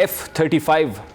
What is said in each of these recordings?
F-35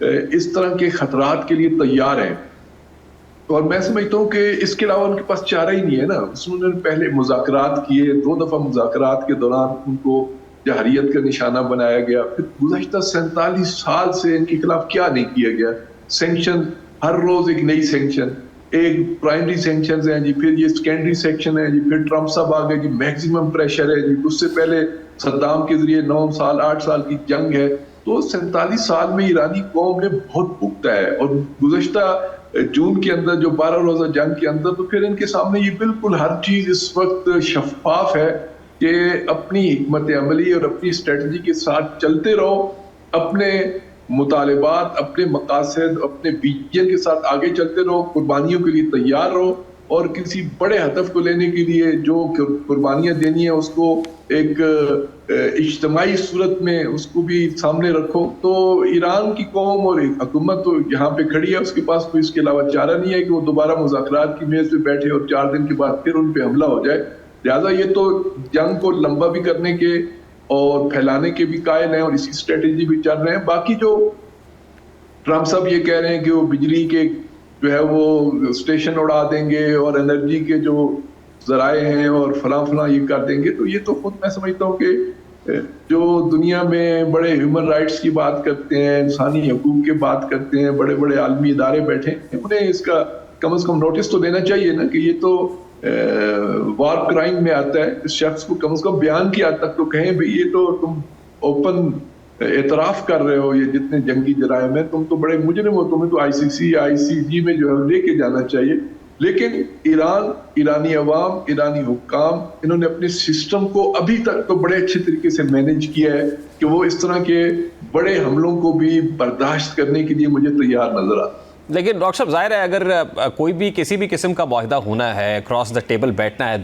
اس طرح کے خطرات کے لیے تیار ہیں. اور میں سمجھتا ہوں کہ اس کے علاوہ ان کے پاس چارہ ہی نہیں ہے نا. انہوں نے پہلے مذاکرات کیے, 2 دفعہ مذاکرات کے دوران ان کو جہریت کا نشانہ بنایا گیا. پھر گزشتہ 47 سال سے ان کے خلاف کیا نہیں کیا گیا. سینکشن, ہر روز ایک نئی سینکشن, ایک پرائمری سینکشنز ہیں جی, پھر یہ سیکنڈری سینکشن ہے جی, پھر ٹرمپ صاحب آ گئے جی, میکسیمم پریشر ہے جی, اس سے پہلے صدام کے ذریعے 9 سال 8 سال کی جنگ ہے. تو 47 سال میں ایرانی قوم نے بہت بھگتا ہے. اور گزشتہ جون کے اندر جو 12 روزہ جنگ کے اندر, تو پھر ان کے سامنے یہ بالکل ہر چیز اس وقت شفاف ہے کہ اپنی حکمت عملی اور اپنی اسٹریٹجی کے ساتھ چلتے رہو, اپنے مطالبات, اپنے مقاصد, اپنے ویژن کے ساتھ آگے چلتے رہو, قربانیوں کے لیے تیار رہو, اور کسی بڑے ہدف کو لینے کے لیے جو قربانیاں دینی ہیں اس کو ایک اجتماعی صورت میں اس کو بھی سامنے رکھو. تو ایران کی قوم اور حکومت تو یہاں پہ کھڑی ہے, اس کے پاس کوئی اس کے علاوہ چارہ نہیں ہے کہ وہ دوبارہ مذاکرات کی میز پہ بیٹھے اور 4 دن کے بعد پھر ان پہ حملہ ہو جائے. لہٰذا یہ تو جنگ کو لمبا بھی کرنے کے اور پھیلانے کے بھی قائل ہیں اور اسی اسٹریٹجی بھی چل رہے ہیں. باقی جو ٹرمپ صاحب یہ کہہ رہے ہیں کہ وہ بجلی کے جو ہے وہ اسٹیشن اڑا دیں گے اور انرجی کے جو ذرائع ہیں اور فلاں یہ کر دیں گے, تو یہ تو خود میں سمجھتا ہوں کہ جو دنیا میں بڑے ہیومن رائٹس کی بات کرتے ہیں, انسانی حقوق کی بات کرتے ہیں, بڑے بڑے عالمی ادارے بیٹھے ہیں, انہیں اس کا کم از کم نوٹس تو دینا چاہیے نا کہ یہ تو وار کرائم میں آتا ہے. اس شخص کو کم از کم بیان کی حد تک تو کہیں بھئی یہ تو تم اوپن اعتراف کر رہے ہو, یہ جتنے جنگی جرائم ہیں تم تو بڑے مجرم ہو, تمہیں تو ICC ICG میں جو ہے لے کے جانا چاہیے. لیکن ایران, ایرانی عوام, ایرانی حکام, انہوں نے اپنے سسٹم کو ابھی تک تو بڑے اچھے طریقے سے مینج کیا ہے کہ وہ اس طرح کے بڑے حملوں کو بھی برداشت کرنے کے لیے مجھے تیار نظر آتا. لیکن ڈاکٹر صاحب ظاہر ہے اگر کوئی بھی کسی بھی قسم کا معاہدہ ہونا ہے, کراس دا ٹیبل بیٹھنا ہے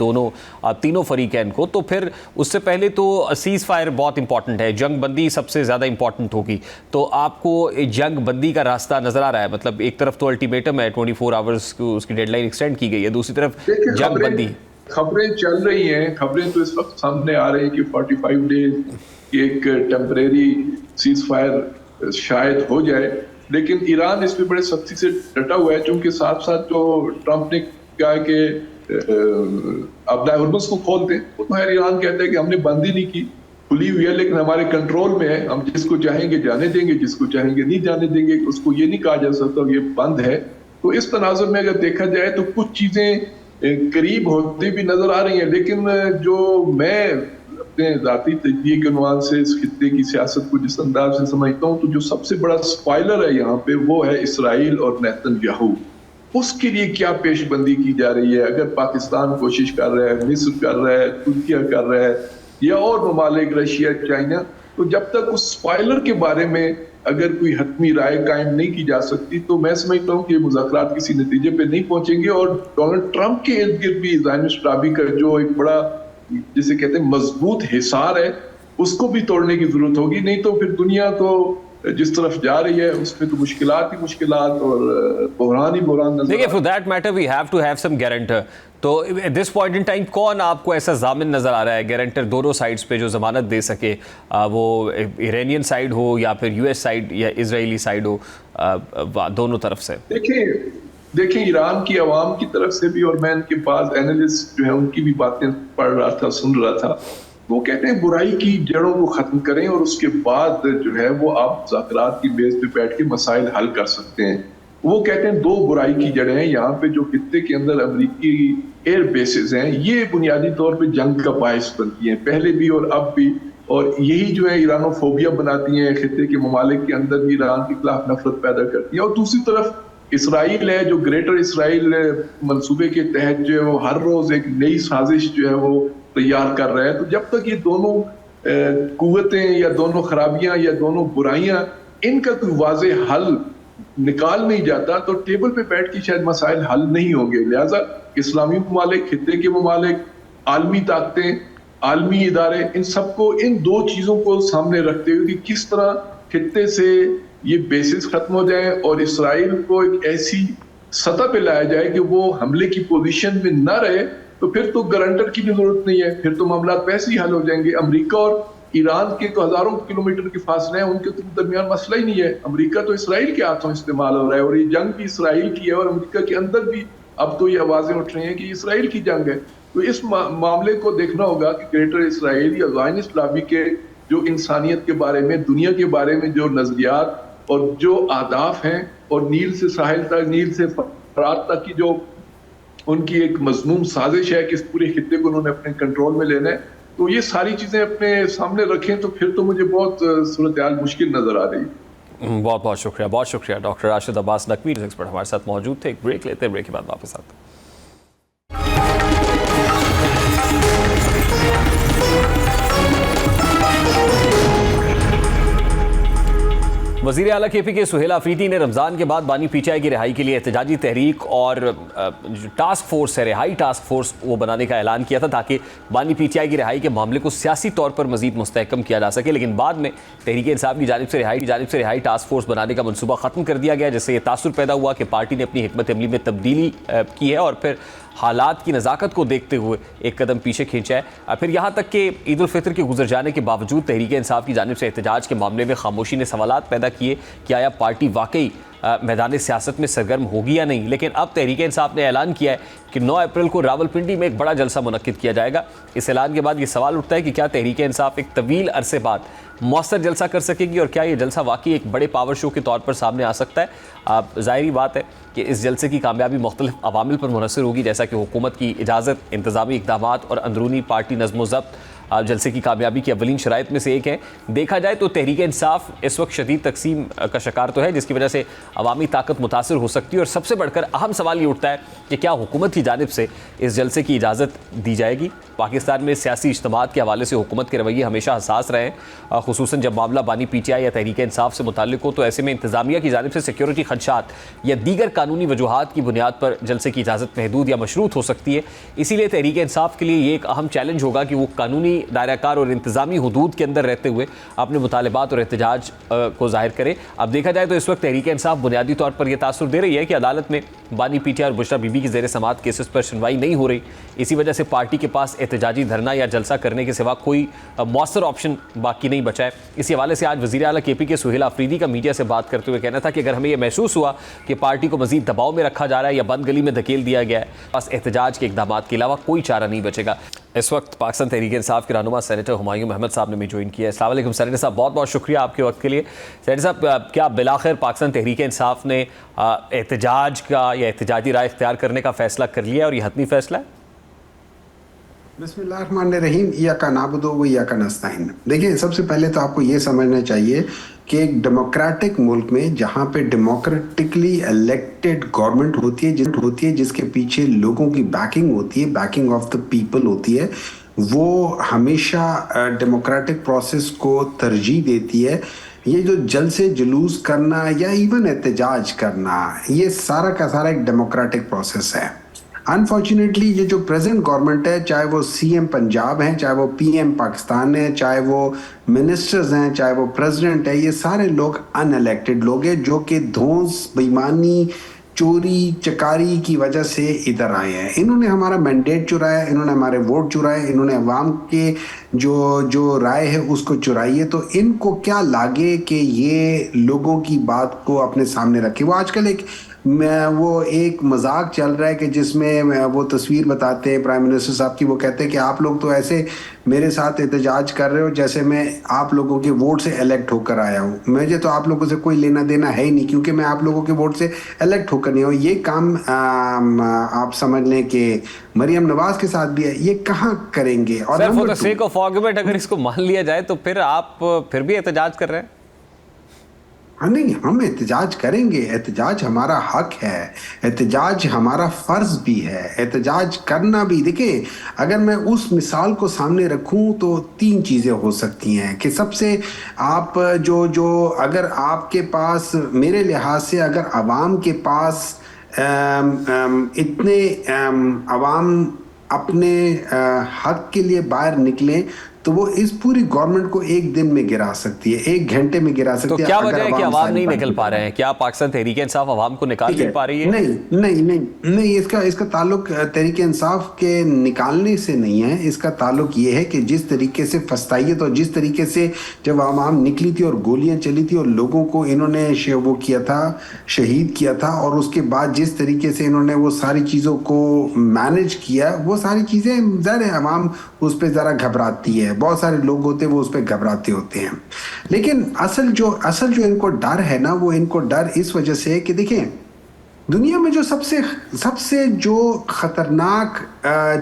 تینوں فریقین کو, تو پھر اس سے پہلے تو سیز فائر بہت امپورٹنٹ ہے, جنگ بندی سب سے زیادہ امپورٹنٹ ہوگی. تو آپ کو جنگ بندی کا راستہ نظر آ رہا ہے؟ مطلب ایک طرف تو الٹیمیٹم ہے 24 آورز کو اس کی ڈیڈ لائن ایکسٹینڈ کی گئی ہے, دوسری طرف جنگ بندی. خبریں چل رہی ہیں, خبریں تو اس وقت سامنے آ رہی ہیں کہ 45 ڈیز کی ایک ٹیمپریری سیز فائر شاید ہو جائے. لیکن ایران اس پہ بڑے سختی سے ڈٹا ہوا ہے, چونکہ ساتھ ساتھ جو ٹرمپ نے کہا کہ اب ہرمز کو کھول دیں, وہ تو ایران کہتا ہے کہ ہم نے بند ہی نہیں کی, کھلی ہوئی ہے لیکن ہمارے کنٹرول میں ہے, ہم جس کو چاہیں گے جانے دیں گے, جس کو چاہیں گے نہیں جانے دیں گے. اس کو یہ نہیں کہا جا سکتا یہ بند ہے. تو اس تناظر میں اگر دیکھا جائے تو کچھ چیزیں قریب ہوتی بھی نظر آ رہی ہیں. لیکن جو میں اپنے ذاتی تجزیے کے عنوان سے اس خطے کی سیاست کو جس انداز سے سمجھتا ہوں, تو جو سب سے بڑا سپائلر ہے یہاں پہ وہ ہے اسرائیل اور نیتن یاہو. اس کے لیے کیا پیش بندی کی جا رہی ہے؟ اگر پاکستان کوشش کر رہا ہے, مصر کر رہا ہے, ترکیہ کر رہا ہے یا اور ممالک رشیا, چائنا, تو جب تک اس سپائلر کے بارے میں اگر کوئی حتمی رائے قائم نہیں کی جا سکتی تو میں سمجھتا ہوں کہ مذاکرات کسی نتیجے پہ نہیں پہنچیں گے. اور ڈونلڈ ٹرمپ کے ارد گرد بھی زائنسٹ لابی کا جو ایک بڑا جسے کہتے ہیں مضبوط حصار ہے, اس کو بھی توڑنے کی ضرورت ہوگی. نہیں تو پھر دنیا تو جس طرف جا رہی ہے اس میں تو مشکلات ہی مشکلات اور بحران ہی بحران نظر. دیکھیے, for that matter we have to have some guarantor. تو at this point in time کون آپ کو ایسا ضامن نظر آ رہا ہے گارنٹر دونوں سائڈز پہ جو ضمانت دے سکے, وہ ایرانین سائڈ ہو یا پھر US سائڈ یا اسرائیلی سائڈ ہو, دونوں طرف سے؟ دیکھیں ایران کی عوام کی طرف سے بھی, اور میں ان کے بعض اینالسٹ جو ہیں ان کی بھی باتیں پڑھ رہا تھا, سن رہا تھا, وہ کہتے ہیں برائی کی جڑوں کو ختم کریں اور اس کے بعد جو ہے وہ آپ مذاکرات کی بیس پہ بیٹھ کے مسائل حل کر سکتے ہیں. وہ کہتے ہیں 2 برائی کی جڑیں ہیں یہاں پہ جو خطے کے اندر امریکی ایئر بیسز ہیں, یہ بنیادی طور پہ جنگ کا باعث بنتی ہیں, پہلے بھی اور اب بھی, اور یہی جو ہے ایرانو فوبیا بناتی ہیں, خطے کے ممالک کے اندر بھی ایران کے خلاف نفرت پیدا کرتی ہیں. اور دوسری طرف اسرائیل ہے جو گریٹر اسرائیل منصوبے کے تحت جو ہے وہ ہر روز ایک نئی سازش جو ہے وہ تیار کر رہا ہے. تو جب تک یہ دونوں قوتیں یا دونوں خرابیاں یا دونوں برائیاں ان کا کوئی واضح حل نکال نہیں جاتا تو ٹیبل پہ بیٹھ کے شاید مسائل حل نہیں ہوں گے. لہٰذا اسلامی ممالک, خطے کے ممالک, عالمی طاقتیں, عالمی ادارے, ان سب کو ان 2 چیزوں کو سامنے رکھتے ہوئے کہ کس طرح خطے سے یہ بیسس ختم ہو جائیں اور اسرائیل کو ایک ایسی سطح پہ لایا جائے کہ وہ حملے کی پوزیشن میں نہ رہے, تو پھر تو گارنٹر کی بھی ضرورت نہیں ہے, پھر تو معاملات ویسے ہی حل ہو جائیں گے. امریکہ اور ایران کے تو ہزاروں کلومیٹر کے فاصلے ہیں، ان کے تو درمیان مسئلہ ہی نہیں ہے. امریکہ تو اسرائیل کے ہاتھوں استعمال ہو رہا ہے، اور یہ جنگ بھی اسرائیل کی ہے، اور امریکہ کے اندر بھی اب تو یہ آوازیں اٹھ رہی ہیں کہ اسرائیل کی جنگ ہے. تو اس معاملے کو دیکھنا ہوگا کہ گریٹر اسرائیل یا زائنسٹ لابی کے جو انسانیت کے بارے میں، دنیا کے بارے میں جو نظریات اور جو اہداف ہیں، اور نیل سے ساحل تک، نیل سے فرات تک کی جو ان کی ایک مذموم سازش ہے کہ اس پورے خطے کو انہوں نے اپنے کنٹرول میں لینا ہے، تو یہ ساری چیزیں اپنے سامنے رکھیں تو پھر تو مجھے بہت صورتحال مشکل نظر آ رہی ہے. بہت شکریہ ڈاکٹر راشد عباس نقوی ایکسپرٹ ہمارے ساتھ موجود تھے. ایک بریک لیتے ہیں، بریک کے بعد واپس آتے ہیں. وزیر اعلیٰ کے پی کے سہیل آفریدی نے رمضان کے بعد بانی پی ٹی آئی کی رہائی کے لیے احتجاجی تحریک اور ٹاسک فورس ہے، رہائی ٹاسک فورس وہ بنانے کا اعلان کیا تھا تاکہ بانی پی ٹی آئی کی رہائی کے معاملے کو سیاسی طور پر مزید مستحکم کیا جا سکے. لیکن بعد میں تحریک انصاف کی جانب سے رہائی ٹاسک فورس بنانے کا منصوبہ ختم کر دیا گیا، جس سے یہ تاثر پیدا ہوا کہ پارٹی نے اپنی حکمت عملی میں تبدیلی کی ہے اور پھر حالات کی نزاکت کو دیکھتے ہوئے ایک قدم پیچھے کھینچا ہے. پھر یہاں تک کہ عید الفطر کے گزر جانے کے باوجود تحریک انصاف کی جانب سے احتجاج کے معاملے میں خاموشی نے سوالات پیدا کیے کہ آیا پارٹی واقعی میدان سیاست میں سرگرم ہوگی یا نہیں. لیکن اب تحریک انصاف نے اعلان کیا ہے کہ 9 اپریل کو راولپنڈی میں ایک بڑا جلسہ منعقد کیا جائے گا. اس اعلان کے بعد یہ سوال اٹھتا ہے کہ کیا تحریک انصاف ایک طویل عرصے بعد مؤثر جلسہ کر سکے گی، اور کیا یہ جلسہ واقعی ایک بڑے پاور شو کے طور پر سامنے آ سکتا ہے. ظاہری بات ہے کہ اس جلسے کی کامیابی مختلف عوامل پر منحصر ہوگی، جیسا کہ حکومت کی اجازت، انتظامی اقدامات اور اندرونی پارٹی نظم و ضبط جلسے کی کامیابی کی اولین شرائط میں سے ایک ہے. دیکھا جائے تو تحریک انصاف اس وقت شدید تقسیم کا شکار تو ہے، جس کی وجہ سے عوامی طاقت متاثر ہو سکتی ہے. اور سب سے بڑھ کر اہم سوال یہ اٹھتا ہے کہ کیا حکومت کی جانب سے اس جلسے کی اجازت دی جائے گی. پاکستان میں سیاسی اجتماعات کے حوالے سے حکومت کے رویے ہمیشہ حساس رہے ہیں، خصوصاً جب معاملہ بانی پی ٹی آئی یا تحریک انصاف سے متعلق ہو. تو ایسے میں انتظامیہ کی جانب سے سیکیورٹی خدشات یا دیگر قانونی وجوہات کی بنیاد پر جلسے کی اجازت محدود یا مشروط ہو سکتی ہے. اسی لیے تحریک انصاف کے لیے یہ ایک اہم چیلنج ہوگا کہ وہ قانونی دائرہ کار اور انتظامی حدود کے اندر رہتے ہوئے اپنے مطالبات اور احتجاج کو ظاہر کرے. اب دیکھا جائے تو اس وقت تحریک انصاف بنیادی طور پر یہ تاثر دے رہی ہے کہ عدالت میں بانی پی ٹی آئی اور بشرا بی بی کی زیر سماعت کیسز پر سنوائی نہیں ہو رہی. اسی وجہ سے پارٹی کے پاس احتجاجی دھرنا یا جلسہ کرنے کے سوا کوئی مؤثر آپشن باقی نہیں بچا ہے. اسی حوالے سے آج وزیر اعلیٰ کے پی کے سہیل آفریدی کا میڈیا سے بات کرتے ہوئے کہنا تھا کہ اگر ہمیں یہ محسوس ہوا کہ پارٹی کو مزید دباؤ میں رکھا جا رہا ہے یا بند گلی میں دھکیل دیا گیا ہے، بس احتجاج کے اقدامات کے علاوہ کوئی چارہ نہیں بچے گا. اس وقت پاکستان تحریک انصاف کے رہنما سینیٹر ہمایوں محمد صاحب نے بھی جوائن کیا ہے. السلام علیکم سینیٹر صاحب، بہت بہت شکریہ آپ کے وقت کے لیے. سینیٹر صاحب، کیا بالآخر پاکستان تحریک انصاف نے احتجاج کا یا احتجاجی رائے اختیار کرنے کا فیصلہ کر لیا اور یہ حتمی فیصلہ ہے؟ بسم اللہ الرحمن الرحیم. ایاک نعبد و ایاک نستعین. دیکھیں، سب سے پہلے تو آپ کو یہ سمجھنا چاہیے کہ ایک ڈیموکریٹک ملک میں جہاں پہ ڈیموکریٹکلی الیکٹڈ گورنمنٹ ہوتی ہے جس کے پیچھے لوگوں کی بیکنگ ہوتی ہے، بیکنگ آف دا پیپل ہوتی ہے، وہ ہمیشہ ڈیموکریٹک پروسیس کو ترجیح دیتی ہے. یہ جو جلسے جلوس کرنا یا ایون احتجاج کرنا، یہ سارا کا سارا ایک ڈیموکریٹک پروسیس ہے. انفارچونیٹلی یہ جو پریزنٹ گورنمنٹ ہے، چاہے وہ سی ایم پنجاب ہیں، چاہے وہ پی ایم پاکستان ہے، چاہے وہ منسٹرز ہیں، چاہے وہ پریزیڈنٹ ہے، یہ سارے لوگ ان الیکٹڈ لوگ ہیں جو کہ دھونس، بےایمانی، چوری چکاری کی وجہ سے ادھر آئے ہیں. انہوں نے ہمارا مینڈیٹ چرایا، انہوں نے ہمارے ووٹ چرائے، انہوں نے عوام کے جو رائے ہے اس کو چرائی ہے. تو ان کو کیا لاگے کہ یہ لوگوں کی بات کو اپنے سامنے رکھے. وہ آج کل ایک مذاق چل رہا ہے کہ جس میں وہ تصویر بتاتے ہیں پرائم منسٹر صاحب کی، وہ کہتے ہیں کہ آپ لوگ تو ایسے میرے ساتھ احتجاج کر رہے ہو جیسے میں آپ لوگوں کے ووٹ سے الیکٹ ہو کر آیا ہوں. مجھے تو آپ لوگوں سے کوئی لینا دینا ہے ہی نہیں، کیونکہ میں آپ لوگوں کے ووٹ سے الیکٹ ہو کر نہیں ہوں. یہ کام آپ سمجھ لیں کہ مریم نواز کے ساتھ بھی ہے، یہ کہاں کریں گے. اور for the sake of argument اگر اس کو مان لیا جائے تو پھر آپ پھر بھی احتجاج کر رہے ہیں؟ نہیں، ہم احتجاج کریں گے. احتجاج ہمارا حق ہے، احتجاج ہمارا فرض بھی ہے، احتجاج کرنا بھی. دیکھیں، اگر میں اس مثال کو سامنے رکھوں تو 3 چیزیں ہو سکتی ہیں کہ سب سے آپ جو اگر آپ کے پاس، میرے لحاظ سے اگر عوام کے پاس اتنے عوام اپنے حق کے لیے باہر نکلیں تو وہ اس پوری گورنمنٹ کو ایک دن میں گرا سکتی ہے, 1 گھنٹے میں گرا سکتی ہے. تو کیا وجہ ہے کہ عوام نہیں نکل پا رہے ہیں؟ کیا پاکستان تحریک انصاف عوام کو نکال نہیں پا رہی ہے؟ نہیں, اس کا تعلق تحریک انصاف کے نکالنے سے نہیں ہے. اس کا تعلق یہ ہے کہ جس طریقے سے فسطائیت اور جس طریقے سے جب عوام نکلی تھی اور گولیاں چلی تھی اور لوگوں کو انہوں نے وہ کیا تھا, شہید کیا تھا, اور اس کے بعد جس طریقے سے انہوں نے وہ ساری چیزوں کو مینج کیا, وہ ساری چیزیں ظاہر ہے عوام اس پہ ذرا گھبراتی ہے. بہت سارے لوگ ہوتے ہیں وہ اس پہ گھبراتے ہوتے ہیں. لیکن اصل جو ان کو ڈر ہے نا, وہ ان کو ڈر اس وجہ سے ہے کہ دیکھیں دنیا میں جو سب سے جو خطرناک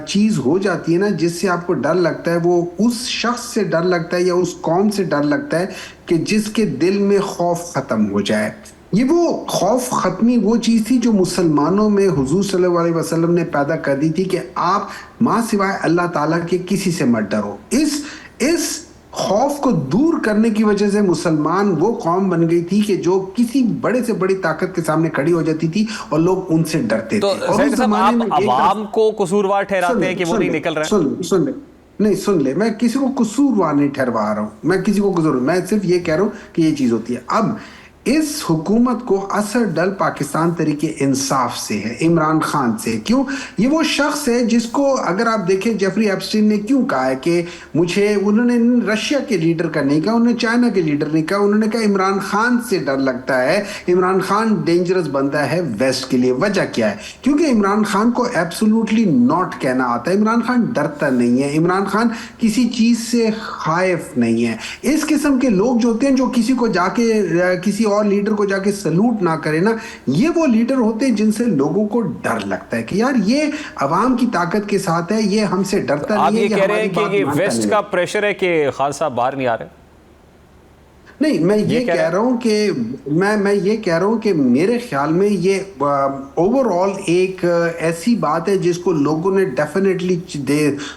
چیز ہو جاتی ہے نا, جس سے آپ کو ڈر لگتا ہے, وہ اس شخص سے ڈر لگتا ہے یا اس قوم سے ڈر لگتا ہے کہ جس کے دل میں خوف ختم ہو جائے. یہ وہ خوف ختمی وہ چیز تھی جو مسلمانوں میں حضور صلی اللہ علیہ وسلم نے پیدا کر دی تھی کہ آپ ماں سوائے اللہ تعالیٰ کے کسی سے مت ڈرو. اس خوف کو دور کرنے کی وجہ سے مسلمان وہ قوم بن گئی تھی کہ جو کسی بڑے سے بڑی طاقت کے سامنے کھڑی ہو جاتی تھی اور لوگ ان سے ڈرتے تھے. تو سید صاحب آپ عوام کو قصوروار ٹھہراتے ہیں کہ وہ نہیں نکل رہے؟ سن لے, میں کسی کو قصوروار نہیں ٹھہروا رہا ہوں, میں صرف یہ کہہ رہا ہوں کہ یہ چیز ہوتی ہے. اب اس حکومت کو اثر ڈل پاکستان تحریک انصاف سے ہے, عمران خان سے. کیوں؟ یہ وہ شخص ہے جس کو اگر آپ دیکھیں جیفری ایپسٹین نے کیوں کہا ہے کہ انہوں نے رشیا کے لیڈر کا نہیں کہا, انہوں نے چائنا کے لیڈر نہیں کہا, انہوں نے کہا عمران خان سے ڈر لگتا ہے, عمران خان ڈینجرس بنتا ہے ویسٹ کے لیے. وجہ کیا ہے؟ کیونکہ عمران خان کو ایبسولوٹلی ناٹ کہنا آتا ہے. عمران خان ڈرتا نہیں ہے, عمران خان کسی چیز سے خائف نہیں ہے. اس قسم کے لوگ جو ہوتے ہیں جو کسی کو جا کے کسی اور لیڈر کو جا کے سلوٹ نہ کرے نا, یہ وہ لیڈر ہوتے ہیں جن سے لوگوں کو ڈر لگتا ہے کہ یار یہ عوام کی طاقت کے ساتھ ہے, یہ ہم سے ڈرتا نہیں ہے. آپ یہ کہہ رہے ہیں کہ یہ ویسٹ کا پریشر ہے کہ خان صاحب باہر نہیں آ رہے؟ نہیں, میں یہ کہہ رہا ہوں کہ میرے خیال میں یہ اوور آل ایک ایسی بات ہے جس کو لوگوں نے ڈیفینیٹلی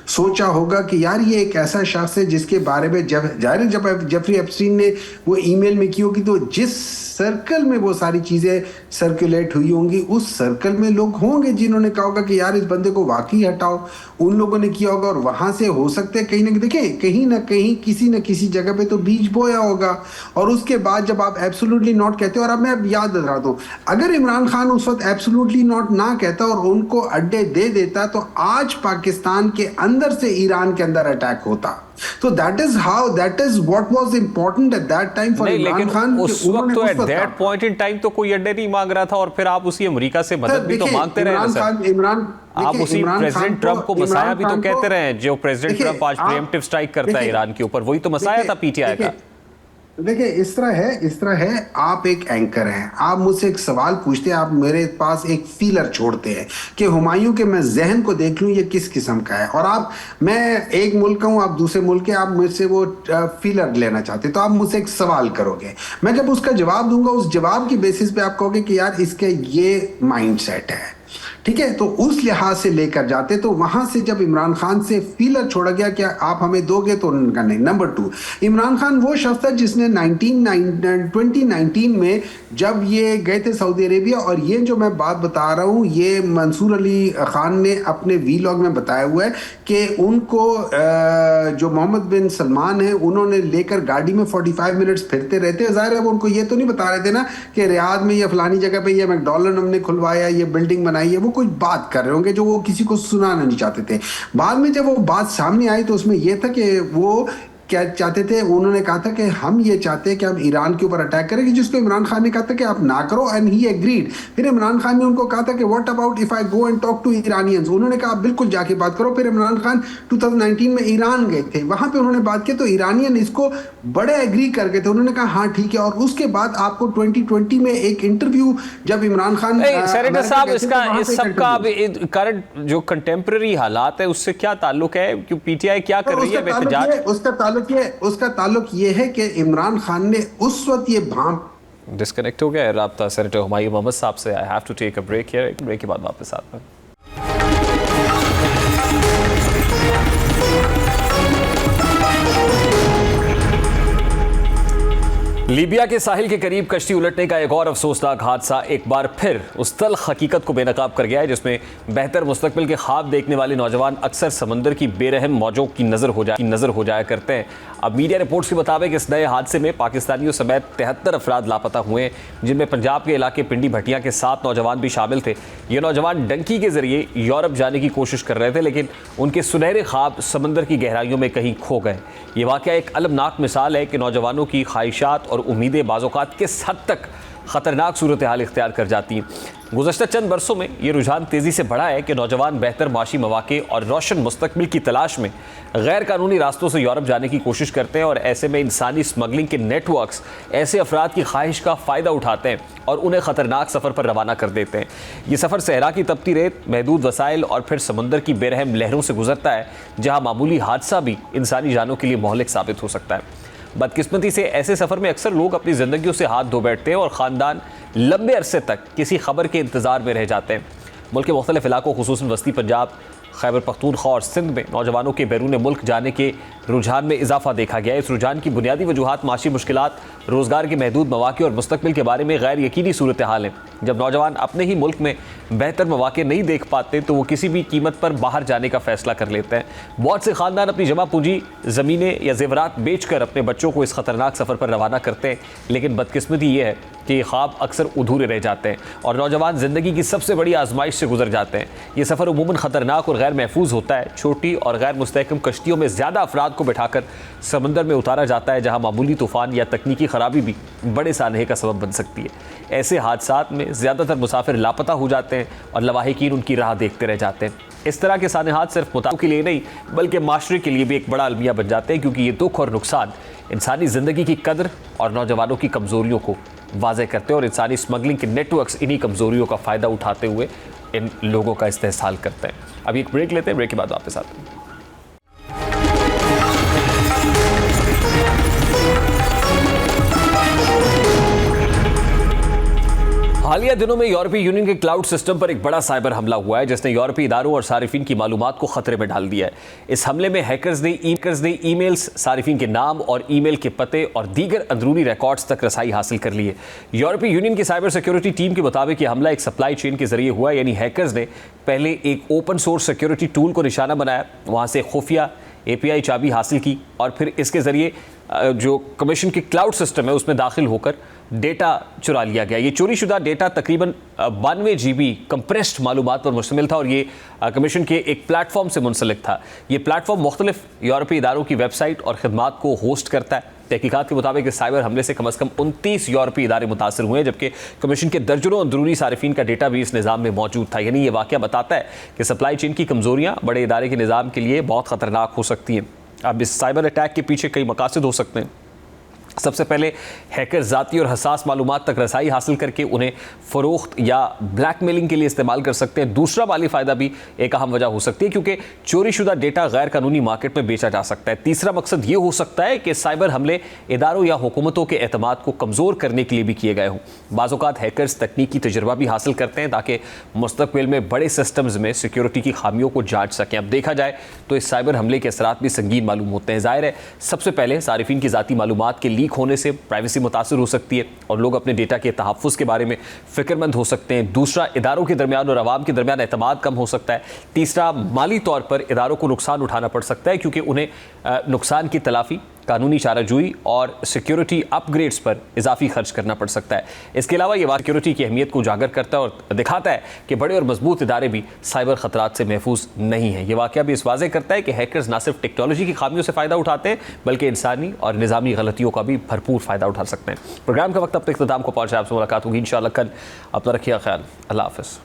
سوچا ہوگا کہ یار یہ ایک ایسا شخص ہے جس کے بارے میں جب جیفری ایپسٹین نے وہ ای میل میں کی ہوگی تو جس سرکل میں وہ ساری چیزیں سرکولیٹ ہوئی ہوں گی, اس سرکل میں لوگ ہوں گے جنہوں نے کہا ہوگا کہ یار اس بندے کو واقعی ہٹاؤ. ان لوگوں نے کیا ہوگا اور وہاں سے ہو سکتے ہیں کہیں نہ کہیں کسی نہ کسی جگہ پہ تو بیج بویا ہوگا. اور اس کے بعد جب آپ ایبسولوٹلی ناٹ کہتے ہو, اور اب میں یاد دلاتا ہوں, اگر عمران خان اس وقت ایبسولوٹلی ناٹ نہ کہتا اور ان کو اڈے دے دیتا تو آج پاکستان کے اندر سے ایران کے اندر اٹیک ہوتا. تو that is what was important at that time for Imran Khan. اس وقت تو at that point in time تو کوئی اڈے نہیں مانگ رہا تھا, اور پھر آپ اسی امریکہ سے مدد بھی تو مانگتے رہے نا. آپ اسی پریزیڈنٹ ٹرمپ کو مسایہ بھی تو کہتے رہے, جو پریزیڈنٹ ٹرمپ آج پریمپٹیو سٹرائک کرتا ہے ایران کے اوپر, وہی تو مسایہ تھا پی ٹی آئی کا. دیکھیں اس طرح ہے, آپ ایک اینکر ہیں, آپ مجھ سے ایک سوال پوچھتے ہیں, آپ میرے پاس ایک فیلر چھوڑتے ہیں کہ ہمایوں کے میں ذہن کو دیکھ لوں یہ کس قسم کا ہے, اور میں ایک ملک کا ہوں, آپ دوسرے ملک کے, آپ مجھ سے وہ فیلر لینا چاہتے تو آپ مجھ سے ایک سوال کرو گے, میں جب اس کا جواب دوں گا اس جواب کی بیسس پہ آپ کہو گے کہ یار اس کے یہ مائنڈ سیٹ ہے, ٹھیک ہے, تو اس لحاظ سے لے کر جاتے. تو وہاں سے جب عمران خان سے فیلر چھوڑا گیا کہ آپ ہمیں دو گے, تو ان کا نہیں. نمبر 2, عمران خان وہ شخص تھا جس نے 2019 میں جب یہ گئے تھے سعودی عربیہ, اور یہ جو میں بات بتا رہا ہوں یہ منصور علی خان نے اپنے ویلاگ میں بتایا ہوا ہے کہ ان کو جو محمد بن سلمان ہیں انہوں نے لے کر گاڑی میں 45 منٹس پھرتے رہتے. ظاہر ہے وہ ان کو یہ تو نہیں بتا رہے تھے نا کہ ریاض میں یا فلانی جگہ پہ یہ میکڈونلڈ ہم نے کھلوایا, یہ بلڈنگ بنائی ہے, وہ کوئی بات کر رہے ہوں گے جو وہ کسی کو سنانا نہیں چاہتے تھے. بعد میں جب وہ بات سامنے آئی تو اس میں یہ تھا کہ وہ کیا چاہتے تھے, انہوں نے کہا تھا کہ ہم یہ چاہتے ہیں کہ ہم ایران کے اوپر اٹیک کریں, جس کو عمران خان نے کہا تھا کہ آپ نہ کرو, اینڈ ہی ایگریڈ. پھر عمران خان نے ان کو کہا تھا کہ what about if I go and talk to Iranians, انہوں نے کہا آپ بالکل جا کے بات کرو. پھر عمران خان 2019 میں ایران گئے تھے, وہاں پہ انہوں نے بات کی تو ایرانین اس کو بڑے ایگری کر گئے تھے, انہوں نے کہا ہاں ٹھیک ہے. اور اس کے بعد آپ کو 2020 میں ایک انٹرویو جب عمران خان سینیٹر صاحب اس سب کا کرنٹ جو کنٹمپرری حالات ہے اس سے کیا تعلق ہے, کہ پی ٹی آئی کیا کر رہی ہے احتجاج؟ اس کا تعلق یہ ہے کہ عمران خان نے اس وقت یہ بھانپ ڈسکنیکٹ ہو گیا ہے رابطہ سینیٹر ہمایوں محمد صاحب سے. I have to take a break here, break کے بعد واپس آتا ہوں. لیبیا کے ساحل کے قریب کشتی الٹنے کا ایک اور افسوسناک حادثہ ایک بار پھر اس تلخ حقیقت کو بے نقاب کر گیا ہے جس میں بہتر مستقبل کے خواب دیکھنے والے نوجوان اکثر سمندر کی بے رحم موجوں کی نظر ہو جایا کرتے ہیں۔ اب میڈیا رپورٹس کے مطابق اس نئے حادثے میں پاکستانیوں سمیت 73 افراد لاپتہ ہوئے ہیں، جن میں پنجاب کے علاقے پنڈی بھٹیاں کے 7 نوجوان بھی شامل تھے۔ یہ نوجوان ڈنکی کے ذریعے یورپ جانے کی کوشش کر رہے تھے، لیکن ان کے سنہرے خواب سمندر کی گہرائیوں میں کہیں کھو گئے۔ یہ واقعہ ایک المناک مثال ہے کہ نوجوانوں کی خواہشات اور امیدیں بعض اوقات کس حد تک خطرناک صورتحال اختیار کر جاتی ہیں۔ گزشتہ چند برسوں میں یہ رجحان تیزی سے بڑھا ہے کہ نوجوان بہتر معاشی مواقع اور روشن مستقبل کی تلاش میں غیر قانونی راستوں سے یورپ جانے کی کوشش کرتے ہیں، اور ایسے میں انسانی اسمگلنگ کے نیٹ ورکس ایسے افراد کی خواہش کا فائدہ اٹھاتے ہیں اور انہیں خطرناک سفر پر روانہ کر دیتے ہیں۔ یہ سفر صحرا کی تپتی ریت، محدود وسائل اور پھر سمندر کی بے رحم لہروں سے گزرتا ہے، جہاں معمولی حادثہ بھی انسانی جانوں کے لیے مہلک ثابت ہو سکتا ہے۔ بدقسمتی سے ایسے سفر میں اکثر لوگ اپنی زندگیوں سے ہاتھ دھو بیٹھتے ہیں اور خاندان لمبے عرصے تک کسی خبر کے انتظار میں رہ جاتے ہیں۔ ملک کے مختلف علاقوں خصوصاً وسطی پنجاب، خیبر پختونخوا اور سندھ میں نوجوانوں کے بیرون ملک جانے کے رجحان میں اضافہ دیکھا گیا ہے۔ اس رجحان کی بنیادی وجوہات معاشی مشکلات، روزگار کے محدود مواقع اور مستقبل کے بارے میں غیر یقینی صورتحال ہیں۔ جب نوجوان اپنے ہی ملک میں بہتر مواقع نہیں دیکھ پاتے تو وہ کسی بھی قیمت پر باہر جانے کا فیصلہ کر لیتے ہیں۔ بہت سے خاندان اپنی جمع پونجی، زمینیں یا زیورات بیچ کر اپنے بچوں کو اس خطرناک سفر پر روانہ کرتے ہیں، لیکن بدقسمتی یہ ہے کہ یہ خواب اکثر ادھورے رہ جاتے ہیں اور نوجوان زندگی کی سب سے بڑی آزمائش سے گزر جاتے ہیں۔ یہ سفر عموماً خطرناک اور غیر محفوظ ہوتا ہے۔ چھوٹی اور غیر مستحکم کشتیوں میں زیادہ افراد کو بٹھا کر سمندر میں اتارا جاتا ہے، جہاں معمولی طوفان یا تکنیکی خرابی بھی بڑے سانحے کا سبب بن سکتی ہے۔ ایسے حادثات میں زیادہ تر مسافر لاپتہ ہو جاتے ہیں اور لواحقین ان کی راہ دیکھتے رہ جاتے ہیں۔ اس طرح کے سانحات صرف متاثرین کے لیے نہیں بلکہ معاشرے کے لیے بھی ایک بڑا المیہ بن جاتے ہیں، کیونکہ یہ دکھ اور نقصان انسانی زندگی کی قدر اور نوجوانوں کی کمزوریوں کو واضح کرتے ہیں، اور انسانی اسمگلنگ کے نیٹ ورکس انہی کمزوریوں کا فائدہ اٹھاتے ہوئے ان لوگوں کا استحصال کرتے ہیں۔ اب ایک بریک لیتے ہیں، بریک کے بعد واپس آتے ہیں۔ حالیہ دنوں میں یورپی یونین کے کلاؤڈ سسٹم پر ایک بڑا سائبر حملہ ہوا ہے جس نے یورپی اداروں اور صارفین کی معلومات کو خطرے میں ڈال دیا ہے۔ اس حملے میں ہیکرز نے ای میلز، صارفین کے نام اور ای میل کے پتے اور دیگر اندرونی ریکارڈز تک رسائی حاصل کر لی ہے۔ یورپی یونین کی سائبر سیکیورٹی ٹیم کے مطابق یہ حملہ ایک سپلائی چین کے ذریعے ہوا، یعنی ہیکرز نے پہلے ایک اوپن سورس سیکیورٹی ٹول کو نشانہ بنایا، وہاں سے خفیہ API چابی حاصل کی اور پھر اس کے ذریعے جو کمیشن کی کلاؤڈ سسٹم ہے اس میں داخل ہو کر ڈیٹا چرا لیا گیا۔ یہ چوری شدہ ڈیٹا تقریباً 92 GB کمپریسڈ معلومات پر مشتمل تھا اور یہ کمیشن کے ایک پلیٹ فارم سے منسلک تھا۔ یہ پلیٹ فارم مختلف یورپی اداروں کی ویب سائٹ اور خدمات کو ہوسٹ کرتا ہے۔ تحقیقات کے مطابق اس سائبر حملے سے کم از کم 29 یورپی ادارے متاثر ہوئے ہیں، جبکہ کمیشن کے درجنوں اندرونی صارفین کا ڈیٹا بھی اس نظام میں موجود تھا۔ یعنی یہ واقعہ بتاتا ہے کہ سپلائی چین کی کمزوریاں بڑے ادارے کے نظام کے لیے بہت خطرناک ہو سکتی ہیں۔ اب اس سائبر اٹیک کے پیچھے کئی مقاصد ہو سکتے ہیں۔ سب سے پہلے ہیکر ذاتی اور حساس معلومات تک رسائی حاصل کر کے انہیں فروخت یا بلیک میلنگ کے لیے استعمال کر سکتے ہیں۔ دوسرا مالی فائدہ بھی ایک اہم وجہ ہو سکتی ہے، کیونکہ چوری شدہ ڈیٹا غیر قانونی مارکیٹ میں بیچا جا سکتا ہے۔ تیسرا مقصد یہ ہو سکتا ہے کہ سائبر حملے اداروں یا حکومتوں کے اعتماد کو کمزور کرنے کے لیے بھی کیے گئے ہوں۔ بعض اوقات ہیکرز تکنیکی تجربہ بھی حاصل کرتے ہیں تاکہ مستقبل میں بڑے سسٹمز میں سیکیورٹی کی خامیوں کو جانچ سکیں۔ اب دیکھا جائے تو اس سائبر حملے کے اثرات بھی سنگین معلوم ہوتے ہیں۔ ظاہر ہے سب سے پہلے صارفین کی ذاتی معلومات کے لیک ہونے سے پرائیویسی متاثر ہو سکتی ہے اور لوگ اپنے ڈیٹا کے تحفظ کے بارے میں فکر مند ہو سکتے ہیں۔ دوسرا، اداروں کے درمیان اور عوام کے درمیان اعتماد کم ہو سکتا ہے۔ تیسرا، مالی طور پر اداروں کو نقصان اٹھانا پڑ سکتا ہے، کیونکہ انہیں نقصان کی تلافی، قانونی چارہ جوئی اور سیکیورٹی اپ گریڈز پر اضافی خرچ کرنا پڑ سکتا ہے۔ اس کے علاوہ یہ سیکیورٹی کی اہمیت کو اجاگر کرتا ہے اور دکھاتا ہے کہ بڑے اور مضبوط ادارے بھی سائبر خطرات سے محفوظ نہیں ہیں۔ یہ واقعہ بھی اس واضح کرتا ہے کہ ہیکرز نہ صرف ٹیکنالوجی کی خامیوں سے فائدہ اٹھاتے ہیں بلکہ انسانی اور نظامی غلطیوں کا بھی بھرپور فائدہ اٹھا سکتے ہیں۔ پروگرام کا وقت اب تک اختتام کو پہنچا ہے۔ آپ سے ملاقات ہوگی انشاءاللہ کل۔ اپنا رکھیے خیال۔ اللہ حافظ۔